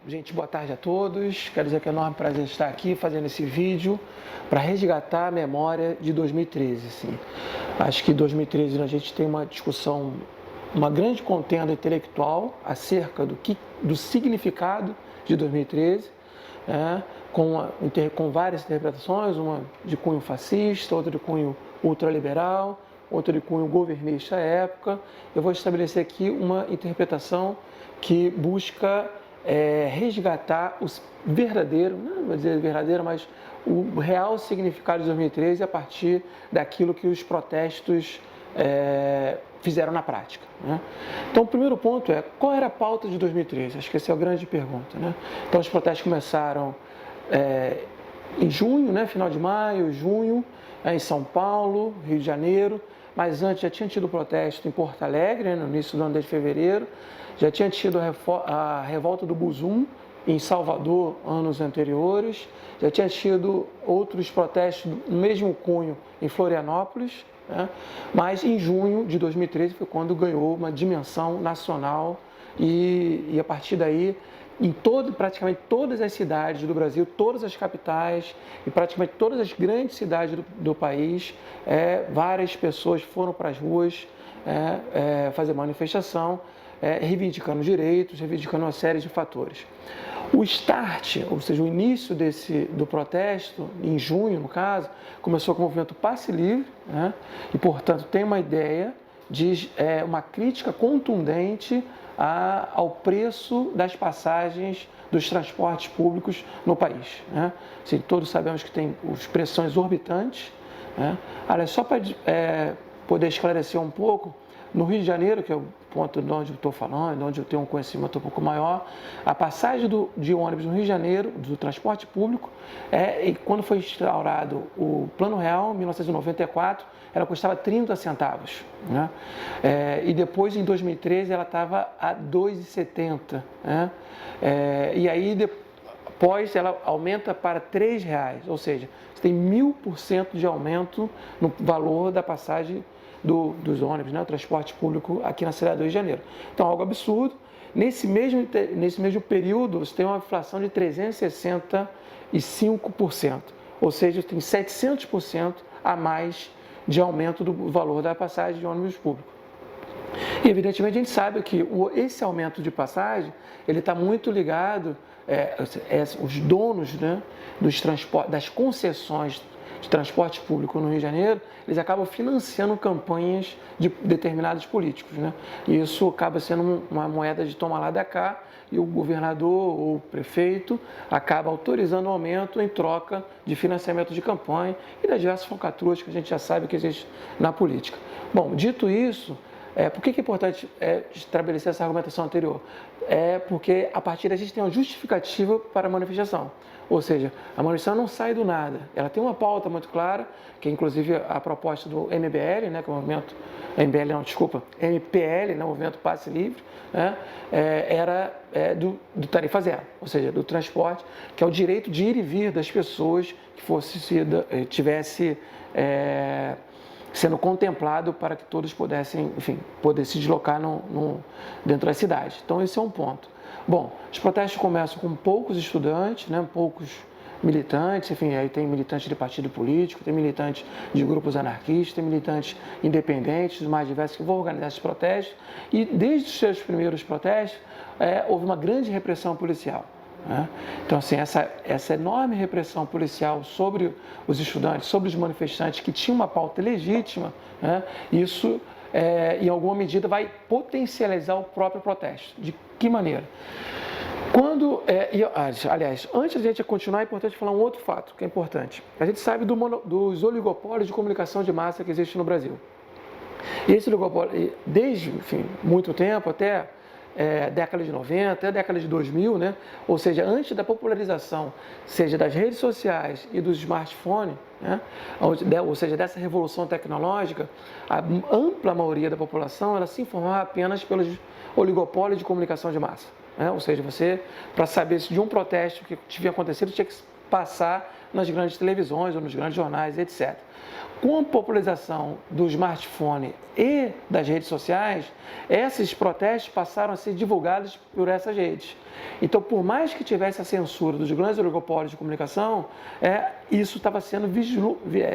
Gente, boa tarde a todos. Quero dizer que é um enorme prazer estar aqui fazendo esse vídeo para resgatar a memória de 2013. Sim. Acho que em 2013 a gente tem uma discussão, uma grande contenda intelectual acerca do significado de 2013, com várias interpretações, uma de cunho fascista, outra de cunho ultraliberal, outra de cunho governista à época. Eu vou estabelecer aqui uma interpretação que busca resgatar o verdadeiro, não vou dizer verdadeiro, mas o real significado de 2013 a partir daquilo que os protestos fizeram na prática. Né? Então, o primeiro ponto é, qual era a pauta de 2013? Acho que essa é a grande pergunta. Né? Então, os protestos começaram em junho, né? Final de maio, junho, em São Paulo, Rio de Janeiro, mas antes já tinha tido protesto em Porto Alegre, né? No início do ano de fevereiro, já tinha tido a revolta do Buzum em Salvador anos anteriores, já tinha tido outros protestos no mesmo cunho em Florianópolis, né? Mas em junho de 2013 foi quando ganhou uma dimensão nacional e a partir daí praticamente todas as cidades do Brasil, todas as capitais e praticamente todas as grandes cidades do país, várias pessoas foram para as ruas fazer manifestação, reivindicando direitos, reivindicando uma série de fatores. O start, ou seja, o início do protesto, em junho no caso, começou com o movimento Passe Livre, né? E portanto tem uma ideia de uma crítica contundente ao preço das passagens dos transportes públicos no país. Né? Assim, todos sabemos que tem os preços são exorbitantes. Né? Olha, só para poder esclarecer um pouco, no Rio de Janeiro, que é o ponto de onde eu estou falando, de onde eu tenho um conhecimento um pouco maior, a passagem de ônibus no Rio de Janeiro, do transporte público, e quando foi instaurado o Plano Real, em 1994, ela custava 30 centavos. Né? E depois, em 2013, ela estava a 2,70. Né? E aí, depois, ela aumenta para R$ 3,00, ou seja, você tem 1000% de aumento no valor da passagem dos ônibus, né, o transporte público aqui na cidade do Rio de Janeiro. Então, algo absurdo. Nesse mesmo período, você tem uma inflação de 365%, ou seja, tem 700% a mais de aumento do valor da passagem de ônibus público. E, evidentemente, a gente sabe que esse aumento de passagem, ele está muito ligado, os donos, né, das concessões de transporte público no Rio de Janeiro, eles acabam financiando campanhas de determinados políticos. Né? E isso acaba sendo uma moeda de toma lá da cá, e o governador ou o prefeito acaba autorizando o aumento em troca de financiamento de campanha e das diversas falcatruas que a gente já sabe que existe na política. Bom, dito isso, por que é importante estabelecer essa argumentação anterior? Porque a partir daí a gente tem uma justificativa para a manifestação. Ou seja, a manifestação não sai do nada. Ela tem uma pauta muito clara, que é inclusive a proposta do MBL, né, que é o movimento... MPL, né, o movimento Passe Livre, né, era do tarifa zero, ou seja, do transporte, que é o direito de ir e vir das pessoas que tivesse sendo contemplado para que todos pudessem, enfim, poder se deslocar dentro da cidade. Então, esse é um ponto. Bom, os protestos começam com poucos estudantes, né, poucos militantes, enfim, aí tem militantes de partido político, tem militantes de grupos anarquistas, tem militantes independentes, os mais diversos que vão organizar esses protestos. E desde os seus primeiros protestos, houve uma grande repressão policial. Né? Então, assim, essa enorme repressão policial sobre os estudantes, sobre os manifestantes que tinham uma pauta legítima, né? Isso, em alguma medida, vai potencializar o próprio protesto. De que maneira? Aliás, antes de a gente continuar, é importante falar um outro fato que é importante. A gente sabe dos oligopólios de comunicação de massa que existem no Brasil. E esse oligopólio, desde, enfim, muito tempo, até década de 90, até década de 2000, né? Ou seja, antes da popularização, seja das redes sociais e dos smartphones, né? Ou seja, dessa revolução tecnológica, a ampla maioria da população ela se informava apenas pelos oligopólios de comunicação de massa. Né? Ou seja, você, para saber se de um protesto que tinha acontecido, tinha que passar nas grandes televisões ou nos grandes jornais, etc. Com a popularização do smartphone e das redes sociais, esses protestos passaram a ser divulgados por essas redes. Então, por mais que tivesse a censura dos grandes oligopólios de comunicação, isso estava sendo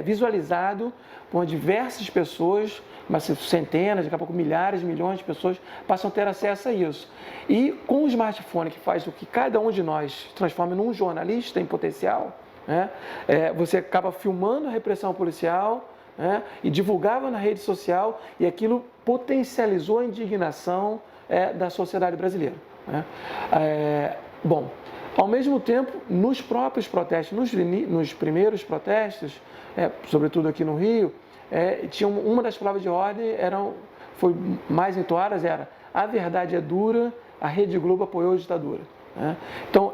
visualizado por diversas pessoas, mas centenas, daqui a pouco milhares, milhões de pessoas passam a ter acesso a isso. E com o smartphone, que faz o que cada um de nós transforma num jornalista em potencial, você acaba filmando a repressão policial, e divulgava na rede social, e aquilo potencializou a indignação da sociedade brasileira. Bom, ao mesmo tempo, nos próprios protestos, nos primeiros protestos, sobretudo aqui no Rio, tinha uma das palavras de ordem, foi mais entoadas, era: a verdade é dura, a Rede Globo apoiou a ditadura. Então,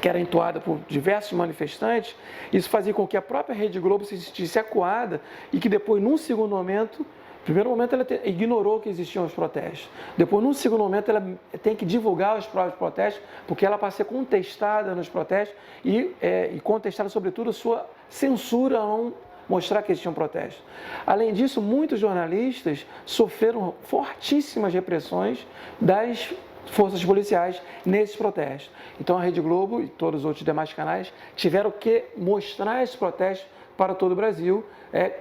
que era entoada por diversos manifestantes, isso fazia com que a própria Rede Globo se sentisse acuada e que depois, num segundo momento, no primeiro momento ela ignorou que existiam os protestos. Depois, num segundo momento, ela tem que divulgar os próprios protestos, porque ela passa a ser contestada nos protestos e contestada, sobretudo, a sua censura a não mostrar que existiam protestos. Além disso, muitos jornalistas sofreram fortíssimas repressões das forças policiais nesses protestos. Então a Rede Globo e todos os outros demais canais tiveram que mostrar esses protestos para todo o Brasil,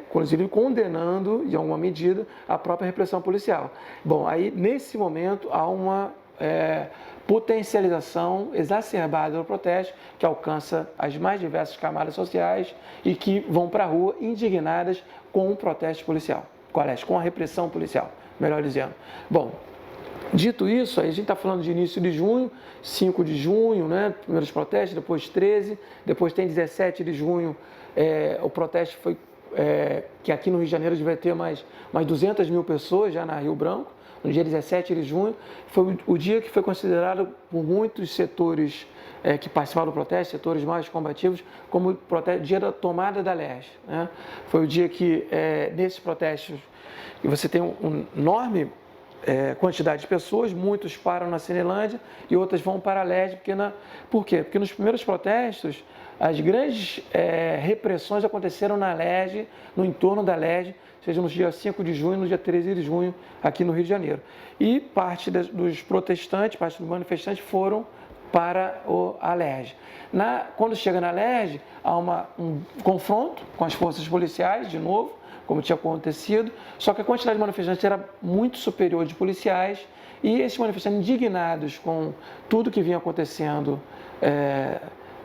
inclusive condenando, em alguma medida, a própria repressão policial. Bom, aí nesse momento há uma potencialização exacerbada do protesto, que alcança as mais diversas camadas sociais e que vão para a rua indignadas com o protesto policial, com a repressão policial, melhor dizendo. Bom, dito isso, aí a gente está falando de início de junho, 5 de junho, primeiros protestos, depois 13, depois tem 17 de junho, o protesto foi, que aqui no Rio de Janeiro devia ter mais 200 mil pessoas já na Rio Branco, no dia 17 de junho, foi o dia que foi considerado por muitos setores que participaram do protesto, setores mais combativos, como o dia da tomada da Alerj. Foi o dia que, nesses protestos, você tem um enorme quantidade de pessoas, muitos param na Cinelândia e outras vão para a Alerj. Por quê? Porque nos primeiros protestos, as grandes repressões aconteceram na Alerj, no entorno da Alerj, seja no dia 5 de junho, no dia 13 de junho, aqui no Rio de Janeiro. E parte dos protestantes, parte dos manifestantes foram para a Alerj. Quando chega na Alerj, há um confronto com as forças policiais, de novo, como tinha acontecido, só que a quantidade de manifestantes era muito superior de policiais e esses manifestantes, indignados com tudo que vinha acontecendo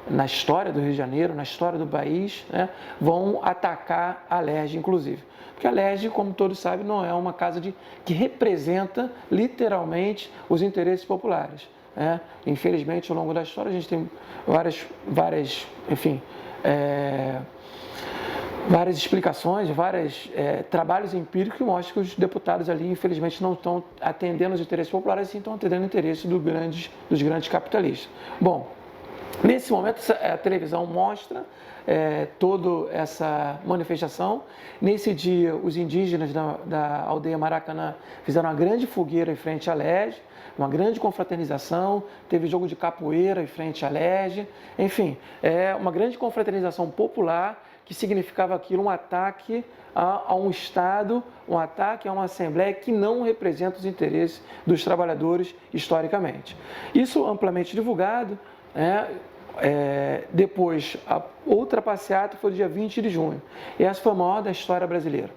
na história do Rio de Janeiro, na história do país, vão atacar a Alerj, inclusive. Porque a Alerj, como todos sabem, não é uma casa que representa literalmente os interesses populares. Infelizmente, ao longo da história, a gente tem várias explicações, vários trabalhos empíricos que mostram que os deputados ali, infelizmente, não estão atendendo os interesses populares, sim estão atendendo o interesse dos grandes capitalistas. Bom, nesse momento, a televisão mostra toda essa manifestação. Nesse dia, os indígenas da aldeia Maracanã fizeram uma grande fogueira em frente à Alerj, uma grande confraternização, teve jogo de capoeira em frente à Alerj, enfim, uma grande confraternização popular que significava aquilo um ataque a um Estado, um ataque a uma Assembleia que não representa os interesses dos trabalhadores historicamente. Isso amplamente divulgado. Depois, a outra passeata foi no dia 20 de junho. E essa foi a maior da história brasileira.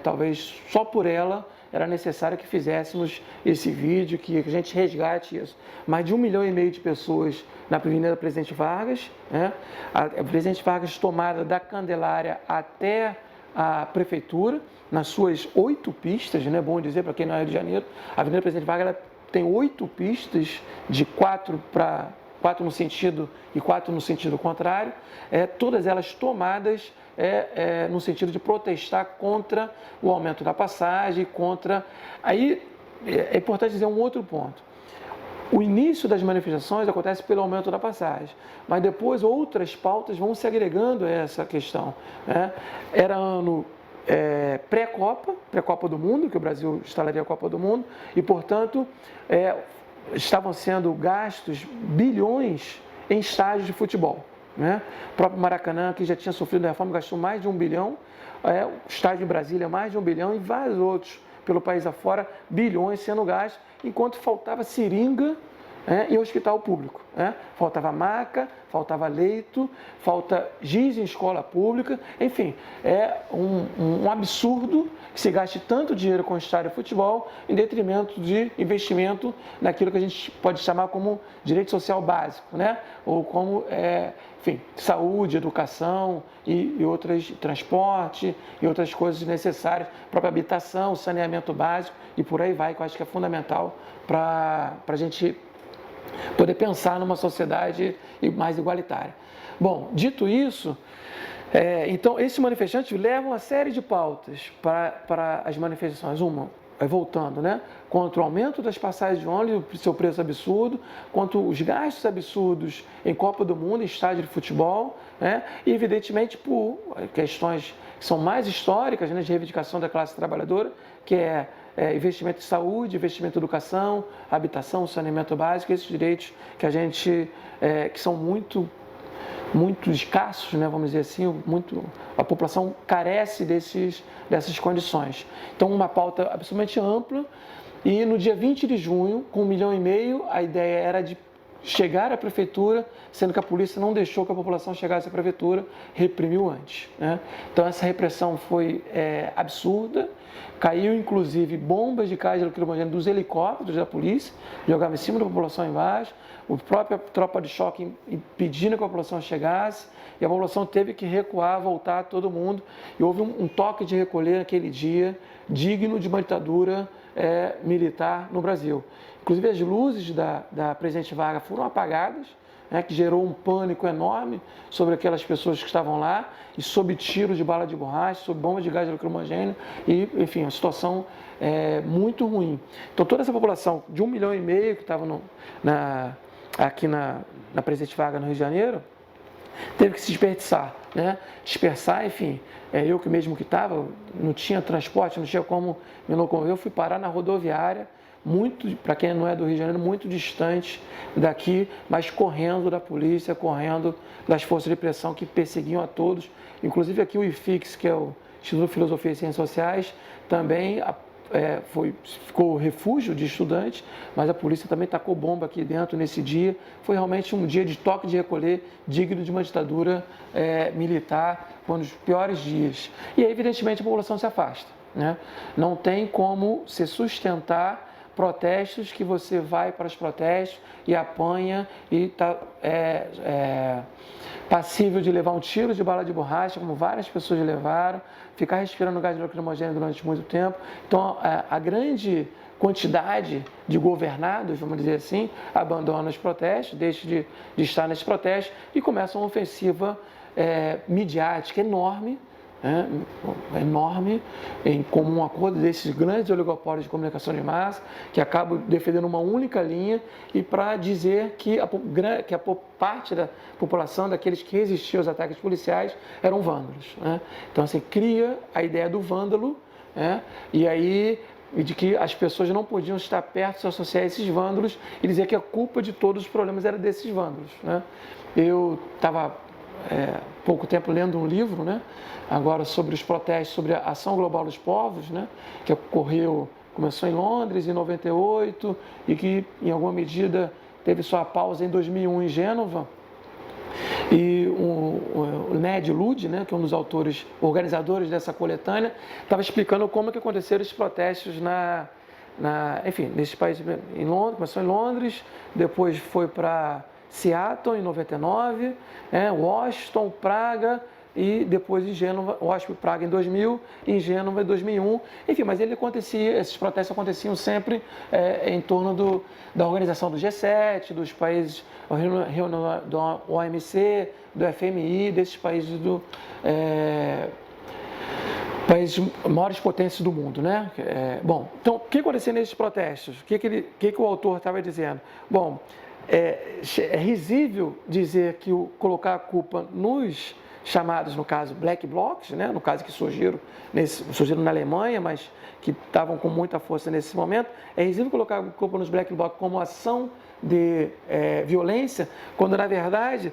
Talvez só por ela era necessário que fizéssemos esse vídeo, que a gente resgate isso. Mais de 1,5 milhão de pessoas na Avenida Presidente Vargas, a Presidente Vargas tomada da Candelária até a Prefeitura, nas suas 8 pistas, bom dizer para quem não é Rio de Janeiro, a Avenida Presidente Vargas ela tem 8 pistas, de 4 no sentido e 4 no sentido contrário, todas elas tomadas no sentido de protestar contra o aumento da passagem, Aí é importante dizer um outro ponto. O início das manifestações acontece pelo aumento da passagem, mas depois outras pautas vão se agregando a essa questão. Era ano pré-Copa do Mundo, que o Brasil instalaria a Copa do Mundo, e, portanto, estavam sendo gastos bilhões em estádios de futebol. né? O próprio Maracanã, que já tinha sofrido reforma, gastou mais de 1 bilhão, o estádio em Brasília mais de 1 bilhão e vários outros pelo país afora, bilhões sendo gastos, enquanto faltava seringa em hospital público. Faltava maca, faltava leito, falta giz em escola pública, enfim, é um absurdo que se gaste tanto dinheiro com o estádio de futebol em detrimento de investimento naquilo que a gente pode chamar como direito social básico, né? Ou como, enfim, saúde, educação e outras, transporte e outras coisas necessárias, própria habitação, saneamento básico e por aí vai, que eu acho que é fundamental para a gente poder pensar numa sociedade mais igualitária. Bom, dito isso, então esses manifestantes levam uma série de pautas para as manifestações. Uma, voltando, né, contra o aumento das passagens de ônibus, seu preço absurdo, contra os gastos absurdos em Copa do Mundo, em estádio de futebol, né, e evidentemente por questões que são mais históricas, né, de reivindicação da classe trabalhadora, que é investimento em saúde, investimento em educação, habitação, saneamento básico, esses direitos que a gente, que são muito escassos, né, vamos dizer assim, a população carece dessas condições. Então, uma pauta absolutamente ampla e no dia 20 de junho, com 1,5 milhão, a ideia era de chegar à prefeitura, sendo que a polícia não deixou que a população chegasse à prefeitura, reprimiu antes, né? Então, essa repressão foi absurda, caiu inclusive bombas de gás lacrimogêneo dos helicópteros da polícia, jogavam em cima da população embaixo, a própria tropa de choque impedindo que a população chegasse, e a população teve que recuar, voltar todo mundo, e houve um toque de recolher naquele dia, digno de uma ditadura militar no Brasil. Inclusive as luzes da presidente Vargas foram apagadas, né, que gerou um pânico enorme sobre aquelas pessoas que estavam lá, e sob tiro de bala de borracha, sob bomba de gás lacrimogêneo, e enfim, uma situação muito ruim. Então toda essa população de 1,5 milhão que estava aqui na presidente Vargas no Rio de Janeiro, teve que se dispersar, enfim, eu que mesmo que estava, não tinha transporte, não tinha como me locomover, eu fui parar na rodoviária, muito, para quem não é do Rio de Janeiro, muito distante daqui, mas correndo da polícia, correndo das forças de repressão que perseguiam a todos, inclusive aqui o IFIX, que é o Instituto de Filosofia e Ciências Sociais, também ficou refúgio de estudantes, mas a polícia também tacou bomba aqui dentro nesse dia. Foi realmente um dia de toque de recolher digno de uma ditadura militar, foi um dos piores dias. E aí, evidentemente, a população se afasta, né? Não tem como se sustentar protestos que você vai para os protestos e apanha e está passível de levar um tiro de bala de borracha, como várias pessoas levaram, ficar respirando gás lacrimogêneo durante muito tempo. Então, a grande quantidade de governados, vamos dizer assim, abandonam os protestos, deixam de estar nesses protestos e começa uma ofensiva midiática enorme, em comum acordo desses grandes oligopólios de comunicação de massa, que acabam defendendo uma única linha e para dizer que a parte da população, daqueles que resistiam aos ataques policiais, eram vândalos, né? Então, assim, cria a ideia do vândalo, e aí de que as pessoas não podiam estar perto, se associar a esses vândalos e dizer que a culpa de todos os problemas era desses vândalos, né? Eu estava pouco tempo lendo um livro, né, agora sobre os protestos, sobre a Ação Global dos Povos, né, que começou em Londres em 98 e que em alguma medida teve sua pausa em 2001 em Gênova. E o Ned Ludd, né, que é um dos organizadores dessa coletânea, estava explicando como é que aconteceram esses protestos enfim, nesse país, em Londres, começou em Londres, depois foi para Seattle em 99, Washington, Praga e depois em Gênova, Washington e Praga em 2000, em Gênova em 2001, enfim, mas esses protestos aconteciam sempre em torno da organização do G7, dos países, reunião do OMC, do FMI, desses países países maiores potências do mundo, né? Bom, então, o que aconteceu nesses protestos? O que o autor estava dizendo? Bom, é risível dizer que colocar a culpa nos chamados, no caso, black blocs, né? No caso que surgiram na Alemanha, mas que estavam com muita força nesse momento, é risível colocar a culpa nos black blocs como ação de violência, quando na verdade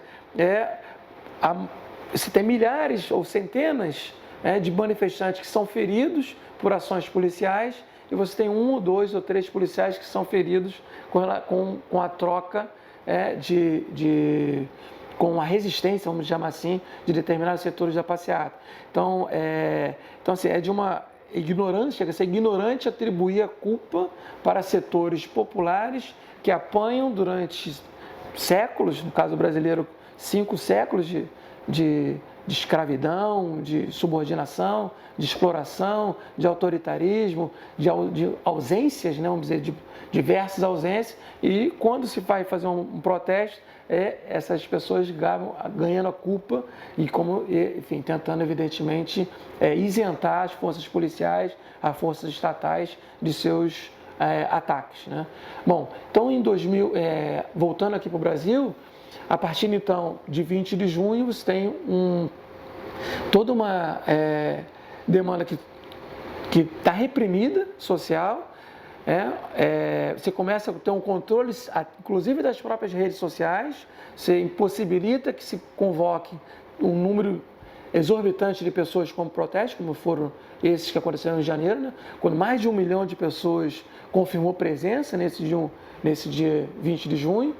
você tem milhares ou centenas de manifestantes que são feridos por ações policiais e você tem 1, 2 ou 3 policiais que são feridos com a troca com a resistência, vamos chamar assim, de determinados setores da passeata. Então assim, é de uma ignorância, chega a ser ignorante atribuir a culpa para setores populares que apanham durante séculos, no caso brasileiro, 5 séculos de escravidão, de subordinação, de exploração, de autoritarismo, de ausências, né, vamos dizer, de diversas ausências, e quando se vai fazer um protesto, essas pessoas ganhando a culpa enfim, tentando evidentemente isentar as forças policiais, as forças estatais de seus ataques, né? Bom, então em 2000, voltando aqui para o Brasil, a partir então de 20 de junho você tem toda uma demanda que está reprimida social. Você começa a ter um controle, inclusive das próprias redes sociais, você impossibilita que se convoque um número exorbitante de pessoas como protesto, como foram esses que aconteceram em janeiro, né? Quando mais de 1 milhão de pessoas confirmou presença nesse dia 20 de junho.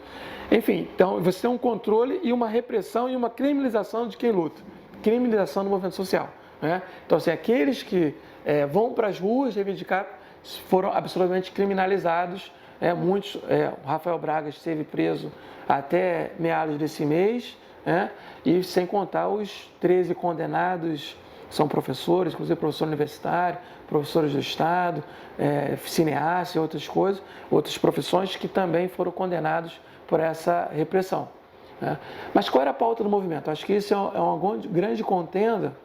Enfim, então você tem um controle e uma repressão e uma criminalização de quem luta, criminalização do movimento social, né? Então, assim, aqueles que vão para as ruas reivindicar foram absolutamente criminalizados. Muitos, o Rafael Braga esteve preso até meados desse mês, e sem contar os 13 condenados, são professores, inclusive professor universitário, professores do Estado, cineastas e outras coisas, outras profissões que também foram condenados por essa repressão, né? Mas qual era a pauta do movimento? Acho que isso é uma grande contenda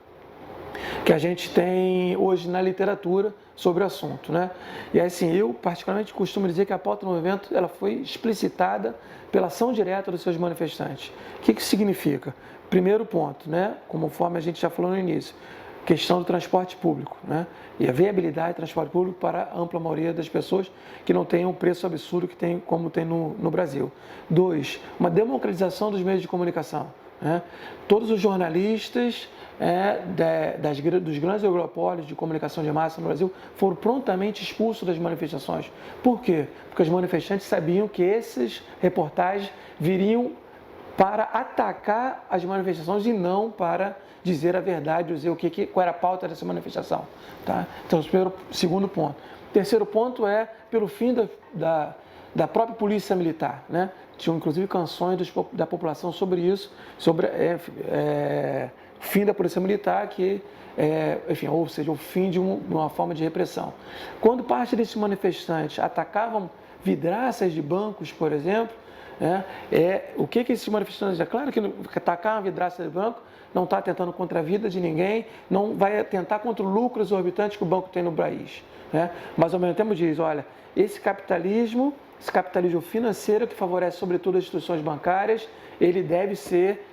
que a gente tem hoje na literatura sobre o assunto, né? E assim, eu particularmente costumo dizer que a pauta do movimento ela foi explicitada pela ação direta dos seus manifestantes. O que isso significa? Primeiro ponto, né? Conforme a gente já falou no início, questão do transporte público, né? E a viabilidade do transporte público para a ampla maioria das pessoas que não tem um preço absurdo que tem, como tem no Brasil. 2, uma democratização dos meios de comunicação, né? Todos os jornalistas dos grandes oligopólios de comunicação de massa no Brasil foram prontamente expulsos das manifestações. Por quê? Porque os manifestantes sabiam que essas reportagens viriam para atacar as manifestações e não para dizer a verdade, dizer qual era a pauta dessa manifestação, tá? Então, segundo ponto. Terceiro ponto é pelo fim da própria polícia militar, né? Tinham inclusive canções da população sobre isso, sobre o fim da polícia militar, enfim, ou seja, o fim de uma forma de repressão. Quando parte desses manifestantes atacavam vidraças de bancos, por exemplo, o que esses manifestantes... É claro que atacar uma vidraça de banco não está atentando contra a vida de ninguém, não vai atentar contra o lucro exorbitante que o banco tem no país, né? Mas ao mesmo tempo diz, olha, esse capitalismo financeiro que favorece sobretudo as instituições bancárias, ele deve ser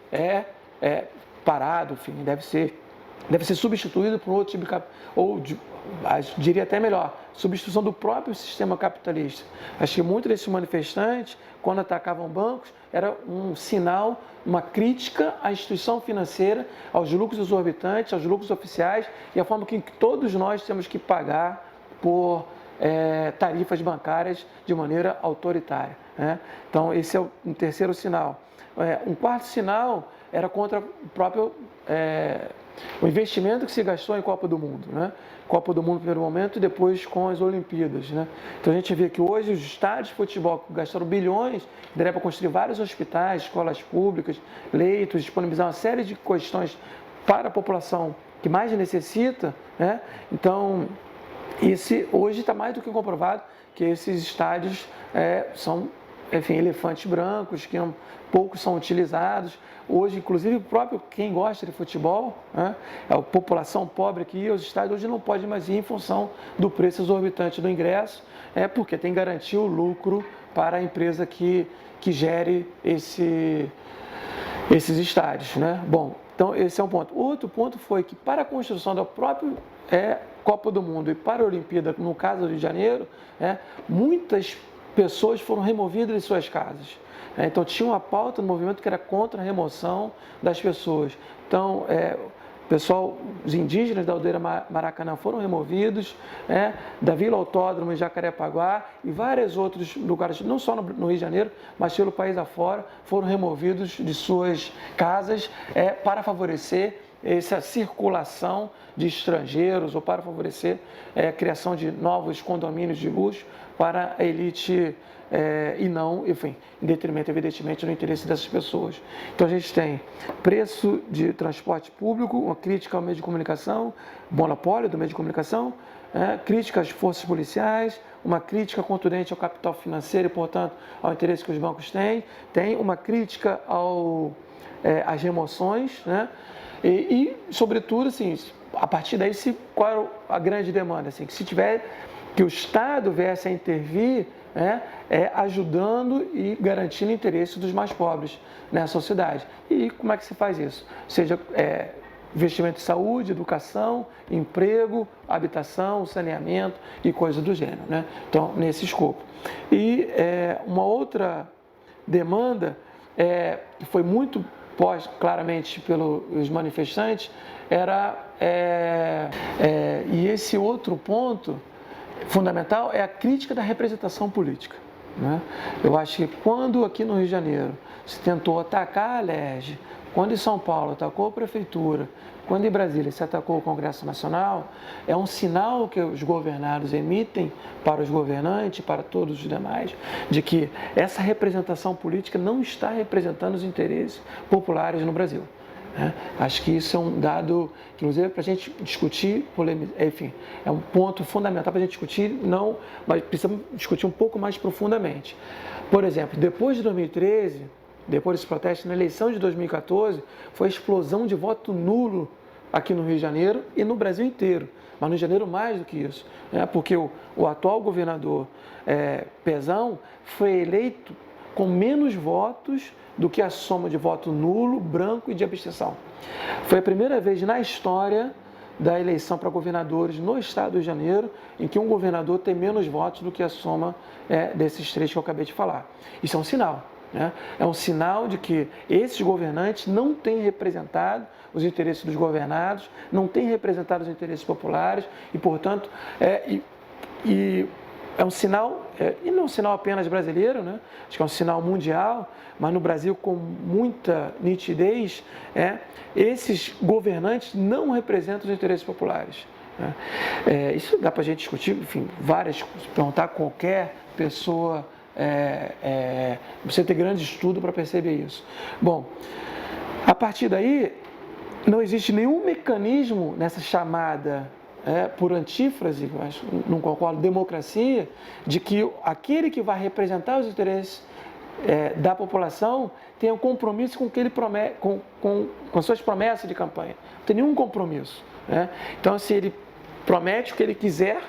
parado, enfim, deve ser substituído por outro tipo de capital, diria até melhor, substituição do próprio sistema capitalista. Acho que muitos desses manifestantes, quando atacavam bancos, era um sinal, uma crítica à instituição financeira, aos lucros exorbitantes, aos lucros oficiais e a forma que todos nós temos que pagar por tarifas bancárias de maneira autoritária, né? Então, esse é um terceiro sinal. Um quarto sinal era contra o próprio o investimento que se gastou em Copa do Mundo, né? Copa do Mundo no primeiro momento e depois com as Olimpíadas, né? Então a gente vê que hoje os estádios de futebol gastaram bilhões, daria para construir vários hospitais, escolas públicas, leitos, disponibilizar uma série de questões para a população que mais necessita, né? Então, hoje está mais do que comprovado que esses estádios são, enfim, elefantes brancos, que poucos são utilizados. Hoje, inclusive, o próprio quem gosta de futebol, né, a população pobre que ia aos estádios, hoje não pode mais ir em função do preço exorbitante do ingresso, porque tem que garantir o lucro para a empresa que gere esses estádios, né? Bom, então esse é um ponto. Outro ponto foi que para a construção da própria Copa do Mundo e para a Olimpíada, no caso do Rio de Janeiro, muitas pessoas foram removidas de suas casas. Então tinha uma pauta no movimento que era contra a remoção das pessoas. Então, pessoal, os indígenas da aldeia Maracanã foram removidos, da Vila Autódromo em Jacarepaguá e vários outros lugares, não só no Rio de Janeiro, mas pelo país afora, foram removidos de suas casas para favorecer essa circulação de estrangeiros ou para favorecer a criação de novos condomínios de luxo para a elite e não, enfim, em detrimento, evidentemente, do interesse dessas pessoas. Então, a gente tem preço de transporte público, uma crítica ao meio de comunicação, monopólio do meio de comunicação, crítica às forças policiais, uma crítica contundente ao capital financeiro e, portanto, ao interesse que os bancos têm, tem uma crítica às remoções, sobretudo, assim, a partir daí, qual é a grande demanda? Assim, que se tiver, que o Estado viesse a intervir, ajudando e garantindo o interesse dos mais pobres na sociedade. E como é que se faz isso? Seja investimento em saúde, educação, emprego, habitação, saneamento e coisas do gênero, né? Então, nesse escopo. E uma outra demanda que foi muito posta claramente pelos manifestantes e esse outro ponto fundamental é a crítica da representação política, né? Eu acho que quando aqui no Rio de Janeiro se tentou atacar a Alerj, quando em São Paulo atacou a Prefeitura, quando em Brasília se atacou o Congresso Nacional, é um sinal que os governados emitem para os governantes, para todos os demais, de que essa representação política não está representando os interesses populares no Brasil. Acho que isso é um dado, inclusive, para a gente discutir, enfim, é um ponto fundamental para a gente discutir, mas precisamos discutir um pouco mais profundamente. Por exemplo, depois de 2013, depois desse protesto, na eleição de 2014, foi a explosão de voto nulo aqui no Rio de Janeiro e no Brasil inteiro, mas no Rio de Janeiro mais do que isso, porque o atual governador Pezão foi eleito com menos votos do que a soma de voto nulo, branco e de abstenção. Foi a primeira vez na história da eleição para governadores no estado do Rio de Janeiro em que um governador tem menos votos do que a soma desses três que eu acabei de falar. Isso é um sinal, né? É um sinal de que esses governantes não têm representado os interesses dos governados, não têm representado os interesses populares e, portanto, é um sinal, e não um sinal apenas brasileiro, né? Acho que é um sinal mundial, mas no Brasil com muita nitidez, esses governantes não representam os interesses populares, né? Isso dá para a gente discutir, enfim, perguntar a qualquer pessoa, você ter grande estudo para perceber isso. Bom, a partir daí, não existe nenhum mecanismo nessa chamada por antífrase, mas não concordo, democracia, de que aquele que vai representar os interesses da população tenha um compromisso com o que ele promete, com suas promessas de campanha. Não tem nenhum compromisso, né? Então, assim, ele promete o que ele quiser,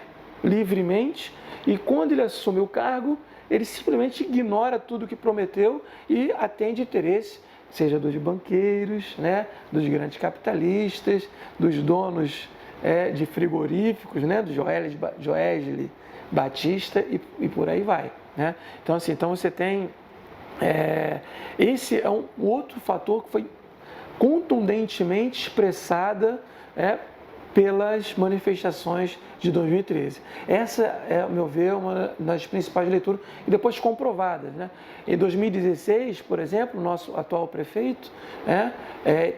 livremente, e quando ele assume o cargo, ele simplesmente ignora tudo o que prometeu e atende interesse, seja dos banqueiros, né, dos grandes capitalistas, dos donos de frigoríficos, né, do Joesley Batista e por aí vai, né? Então, assim, você tem... esse é um outro fator que foi contundentemente expressada pelas manifestações de 2013. Essa é, ao meu ver, uma das principais leituras e depois comprovadas, né? Em 2016, por exemplo, o nosso atual prefeito,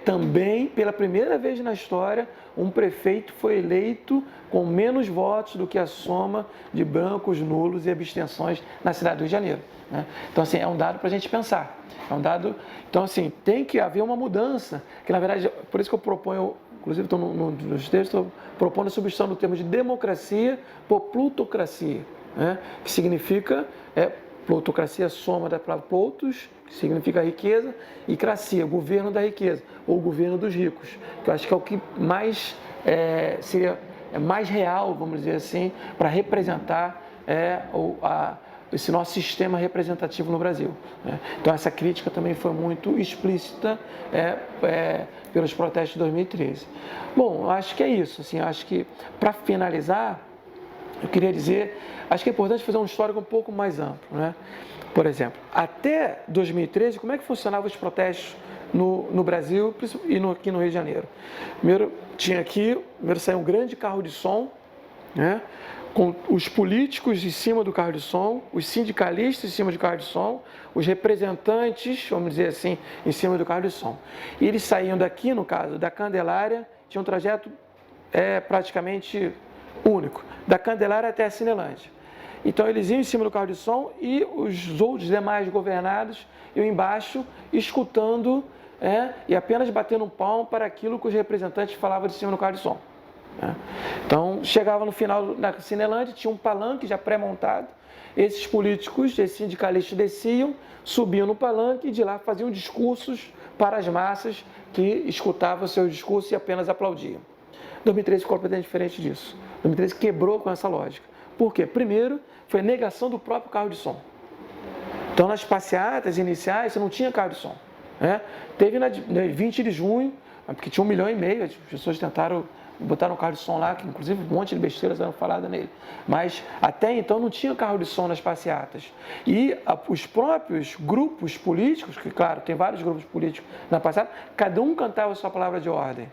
também, pela primeira vez na história, um prefeito foi eleito com menos votos do que a soma de brancos, nulos e abstenções na cidade do Rio de Janeiro, né? Então, assim, é um dado para a gente pensar. É um dado... Então, assim, tem que haver uma mudança, que na verdade, por isso que eu proponho, inclusive estou nos textos, estou propondo a substituição do termo de democracia por plutocracia, né? Que significa, plutocracia, soma da palavra plutos, que significa riqueza, e cracia, governo da riqueza, ou governo dos ricos, que eu acho que é o que mais seria mais real, vamos dizer assim, para representar esse nosso sistema representativo no Brasil, né? Então, essa crítica também foi muito explícita pelos protestos de 2013. Bom, acho que é isso. Assim, acho que, para finalizar, eu queria dizer, acho que é importante fazer um histórico um pouco mais amplo, né? Por exemplo, até 2013, como é que funcionavam os protestos no Brasil e aqui no Rio de Janeiro? Primeiro saiu um grande carro de som, né? Com os políticos em cima do carro de som, os sindicalistas em cima do carro de som, os representantes, vamos dizer assim, em cima do carro de som. E eles saíam daqui, no caso, da Candelária, tinha um trajeto praticamente único, da Candelária até a Cinelândia. Então eles iam em cima do carro de som e os outros demais governados iam embaixo escutando e apenas batendo um palmo para aquilo que os representantes falavam de cima do carro de som. Então, chegava no final da Cinelândia, tinha um palanque já pré-montado, esses políticos, esses sindicalistas desciam, subiam no palanque e de lá faziam discursos para as massas que escutavam seus discursos e apenas aplaudiam. 2013 ficou completamente diferente disso. 2013 quebrou com essa lógica. Por quê? Primeiro, foi a negação do próprio carro de som. Então, nas passeatas iniciais, você não tinha carro de som. Teve na 20 de junho, porque tinha 1,5 milhão, as pessoas botaram um carro de som lá, que inclusive um monte de besteiras eram faladas nele. Mas até então não tinha carro de som nas passeatas. E os próprios grupos políticos, que claro, tem vários grupos políticos na passeata, cada um cantava a sua palavra de ordem.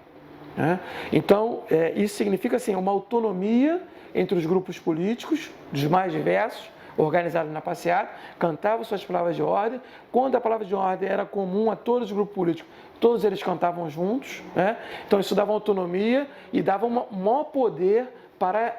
Então, isso significa assim, uma autonomia entre os grupos políticos, dos mais diversos, organizados na passeata, cantavam suas palavras de ordem. Quando a palavra de ordem era comum a todos os grupos políticos, todos eles cantavam juntos. Então isso dava autonomia e dava um maior poder para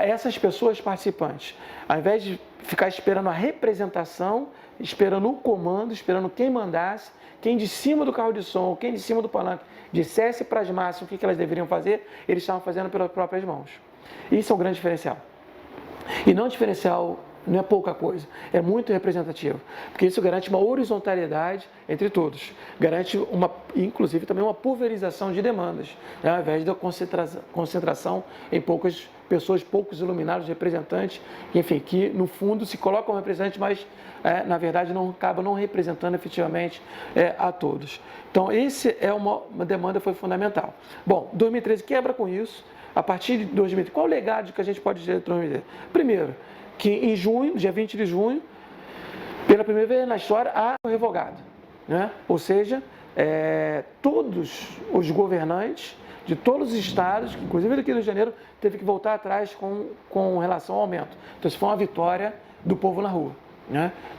essas pessoas participantes. Ao invés de ficar esperando a representação, esperando o comando, esperando quem mandasse, quem de cima do carro de som, quem de cima do palanque dissesse para as massas o que elas deveriam fazer, eles estavam fazendo pelas próprias mãos. Isso é um grande diferencial. E não diferencial, não é pouca coisa, é muito representativo, porque isso garante uma horizontalidade entre todos, garante inclusive também uma pulverização de demandas, ao invés da concentração em poucas pessoas, poucos iluminados representantes, enfim, que no fundo se colocam representantes, mas na verdade acaba não representando efetivamente a todos. Então, essa é uma demanda que foi fundamental. Bom, 2013 quebra com isso. A partir de 2013, qual o legado que a gente pode dizer de 2013? Primeiro, que em junho, dia 20 de junho, pela primeira vez na história, há um revogado. Ou seja, todos os governantes de todos os estados, inclusive daqui do Rio de Janeiro, teve que voltar atrás com relação ao aumento. Então, isso foi uma vitória do povo na rua.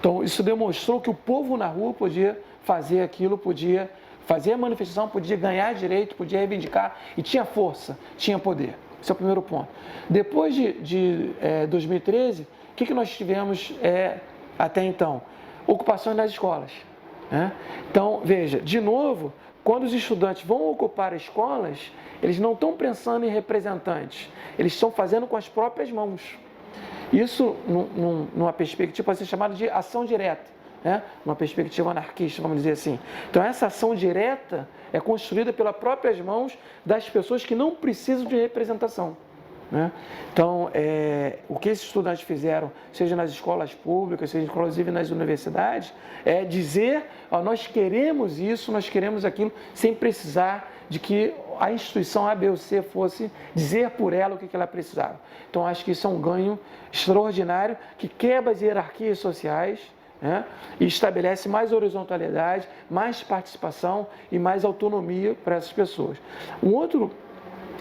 Então, isso demonstrou que o povo na rua podia fazer aquilo, podia fazer a manifestação, podia ganhar direito, podia reivindicar e tinha força, tinha poder. Esse é o primeiro ponto. Depois de 2013, o que nós tivemos até então? Ocupações nas escolas. Então, veja, de novo, quando os estudantes vão ocupar escolas, eles não estão pensando em representantes, eles estão fazendo com as próprias mãos. Isso numa perspectiva pode ser chamada de ação direta. Uma perspectiva anarquista, vamos dizer assim. Então, essa ação direta é construída pelas próprias mãos das pessoas que não precisam de representação. Então, o que esses estudantes fizeram, seja nas escolas públicas, seja inclusive nas universidades, é dizer, nós queremos isso, nós queremos aquilo, sem precisar de que a instituição A, B ou C fosse dizer por ela o que ela precisava. Então, acho que isso é um ganho extraordinário, que quebra as hierarquias sociais, e estabelece mais horizontalidade, mais participação e mais autonomia para essas pessoas. Um outro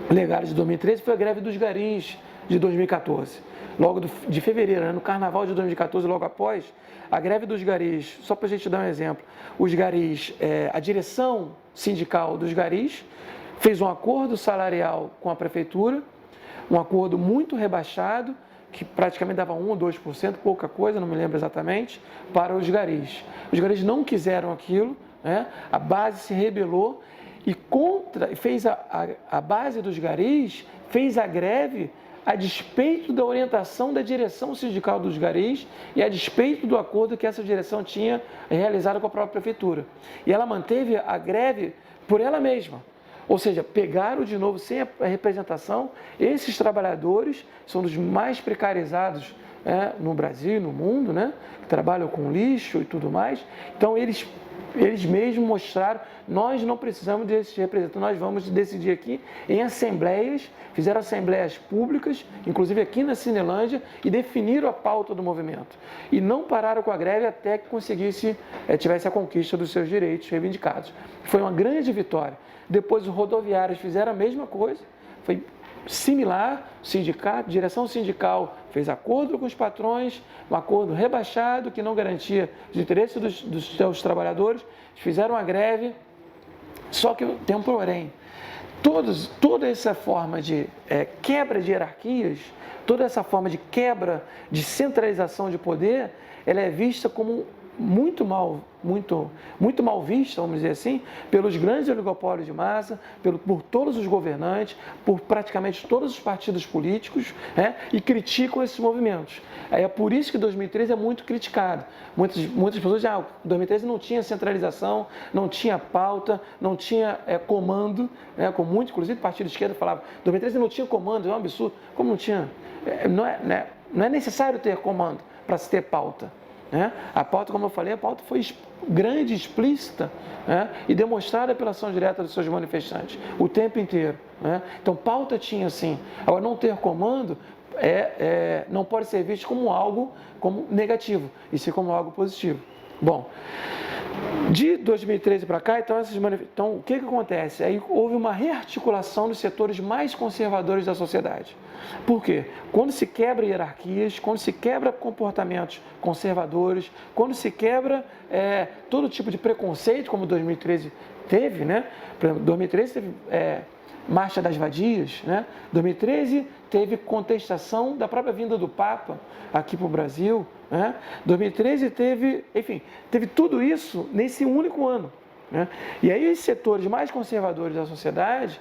legado de 2013 foi a greve dos garis de 2014. Logo de fevereiro, no carnaval de 2014, logo após, a greve dos garis, só para a gente dar um exemplo, os garis, a direção sindical dos garis fez um acordo salarial com a prefeitura, um acordo muito rebaixado, que praticamente dava 1 ou 2%, pouca coisa, não me lembro exatamente, para os garis. Os garis não quiseram aquilo, a base se rebelou e fez a base dos garis fez a greve a despeito da orientação da direção sindical dos garis e a despeito do acordo que essa direção tinha realizado com a própria prefeitura. E ela manteve a greve por ela mesma. Ou seja, pegaram de novo, sem a representação, esses trabalhadores são dos mais precarizados no Brasil, no mundo, né, que trabalham com lixo e tudo mais. Então, eles mesmos mostraram, nós não precisamos desses representantes, nós vamos decidir aqui em assembleias, fizeram assembleias públicas, inclusive aqui na Cinelândia, e definiram a pauta do movimento. E não pararam com a greve até que tivesse a conquista dos seus direitos reivindicados. Foi uma grande vitória. Depois os rodoviários fizeram a mesma coisa, foi similar, direção sindical fez acordo com os patrões, um acordo rebaixado que não garantia os interesses dos seus trabalhadores, fizeram a greve, só que tem um porém. Toda essa forma de quebra de hierarquias, toda essa forma de quebra de centralização de poder, ela é vista como muito mal vista, vamos dizer assim, pelos grandes oligopólios de massa, por todos os governantes, por praticamente todos os partidos políticos, e criticam esses movimentos. É por isso que 2013 é muito criticado. Muitas pessoas dizem, 2013 não tinha centralização, não tinha pauta, não tinha comando, como inclusive o partido de esquerda falava, 2013 não tinha comando, é um absurdo. Como não tinha? Não é necessário ter comando para se ter pauta. A pauta, como eu falei, a pauta foi grande, explícita, e demonstrada pela ação direta dos seus manifestantes o tempo inteiro. Então, pauta tinha sim. Agora, não ter comando não pode ser visto como algo negativo, e sim como algo positivo. Bom, de 2013 para cá, então, o que acontece? Aí houve uma rearticulação dos setores mais conservadores da sociedade. Por quê? Quando se quebra hierarquias, quando se quebra comportamentos conservadores, quando se quebra todo tipo de preconceito, como 2013 teve, né? 2013 teve Marcha das Vadias, 2013 teve contestação da própria vinda do Papa aqui para o Brasil, 2013 teve tudo isso nesse único ano. E aí os setores mais conservadores da sociedade,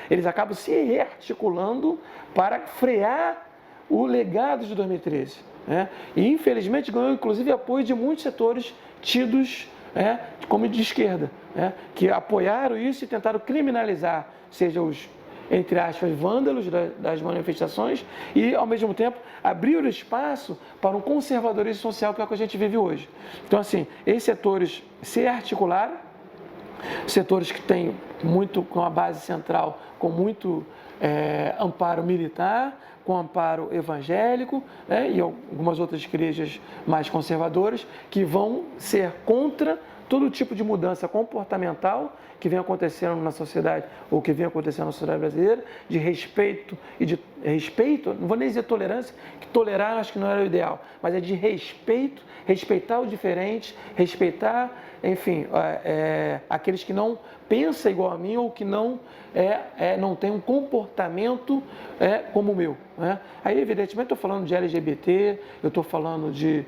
eles acabam se rearticulando para frear o legado de 2013. E infelizmente ganhou inclusive apoio de muitos setores tidos como de esquerda, que apoiaram isso e tentaram criminalizar, seja os, entre aspas, vândalos das manifestações e, ao mesmo tempo, abriram espaço para um conservadorismo social que é o que a gente vive hoje. Então, assim, esses setores se articularam, setores que têm com a base central, com muito amparo militar, com amparo evangélico, e algumas outras igrejas mais conservadoras, que vão ser contra todo tipo de mudança comportamental que vem acontecendo na sociedade, ou que vem acontecendo na sociedade brasileira, de respeito, não vou nem dizer tolerância, que tolerar acho que não era o ideal, mas é de respeito, respeitar o diferente, respeitar, enfim, aqueles que não pensam igual a mim ou que não tem um comportamento como o meu. Aí, evidentemente, estou falando de LGBT, eu estou falando de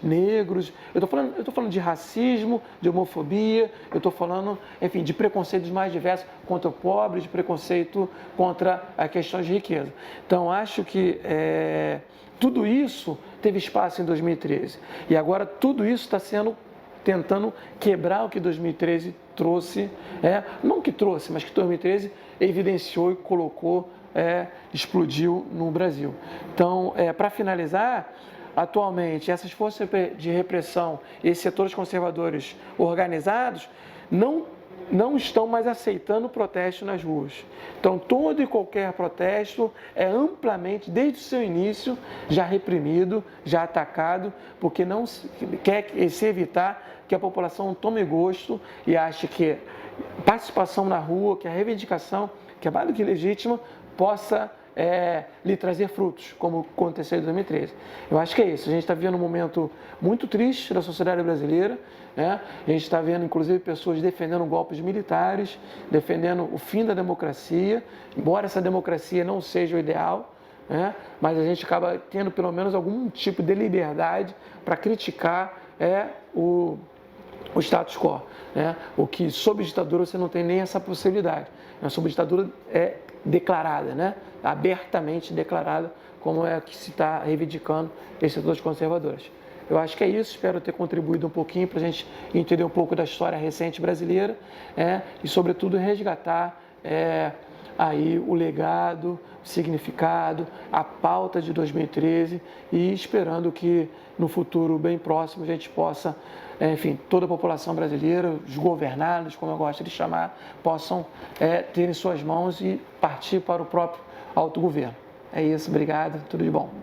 negros, eu estou falando de racismo, de homofobia, eu estou falando, enfim, de preconceitos mais diversos contra o pobre, de preconceito contra as questões de riqueza. Então, acho que tudo isso teve espaço em 2013 e agora tudo isso está tentando quebrar o que 2013 trouxe, não que trouxe, mas que 2013 evidenciou e colocou, explodiu no Brasil. Então, para finalizar, atualmente, essas forças de repressão e esses setores conservadores organizados não estão mais aceitando protesto nas ruas. Então, todo e qualquer protesto é amplamente, desde o seu início, já reprimido, já atacado, porque não quer se evitar que a população tome gosto e ache que participação na rua, que a reivindicação, que é mais do que legítima, possa lhe trazer frutos, como aconteceu em 2013. Eu acho que é isso. A gente está vivendo um momento muito triste da sociedade brasileira. A gente está vendo, inclusive, pessoas defendendo golpes militares, defendendo o fim da democracia, embora essa democracia não seja o ideal, mas a gente acaba tendo pelo menos algum tipo de liberdade para criticar o status quo. O que, sob ditadura, você não tem nem essa possibilidade. Sob ditadura é declarada, abertamente declarada, como é que se está reivindicando esses setores conservadores. Eu acho que é isso, espero ter contribuído um pouquinho para a gente entender um pouco da história recente brasileira e, sobretudo, resgatar aí o legado, o significado, a pauta de 2013 e esperando que no futuro bem próximo a gente possa, enfim, toda a população brasileira, os governados, como eu gosto de chamar, possam ter em suas mãos e partir para o próprio autogoverno. É isso, obrigado, tudo de bom.